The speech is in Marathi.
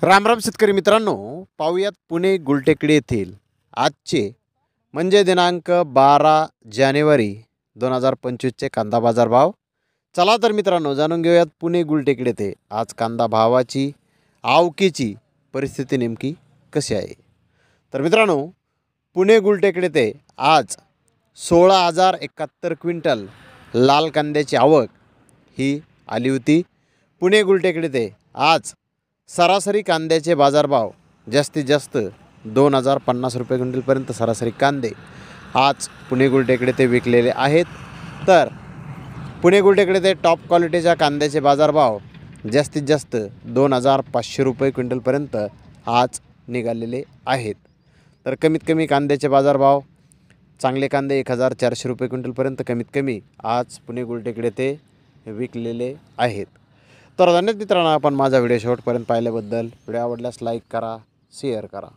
रामराम शेतकरी मित्रांनो, पाहूयात पुणे गुलटेकडी येथील आजचे म्हणजे दिनांक 12 जानेवारी 2025चे कांदा बाजार भाव. चला तर मित्रांनो, जाणून घेऊयात पुणे गुलटेकडी येथे आज कांदा भावाची आवकीची परिस्थिती नेमकी कशी आहे. तर मित्रांनो, पुणे गुलटेकडी येथे आज 16,071 क्विंटल लाल कांद्याची आवक ही आली होती. पुणे गुलटेकडी येथे आज सरासरी कांद्याचे बाजारभाव जास्तीत जास्त 2,050 रुपये क्विंटलपर्यंत सरासरी कांदे आज पुणे गुलटेकडी ते विकलेले आहेत. तर पुणे गुलटेकडी ते टॉप क्वालिटीच्या कांद्याचे बाजारभाव जास्तीत जास्त 2,500 रुपये क्विंटलपर्यंत आज निघालेले आहेत. तर कमीत कमी कांद्याचे बाजारभाव चांगले कांदे 1,400 रुपये क्विंटलपर्यंत कमीत कमी आज पुणे गुलटेकडी ते विकलेले आहेत. तर धन्यवाद मित्रांनो, आपण माझा व्हिडिओ शेवटपर्यंत पाहिल्याबद्दल. व्हिडिओ आवडल्यास लाईक करा, शेअर करा.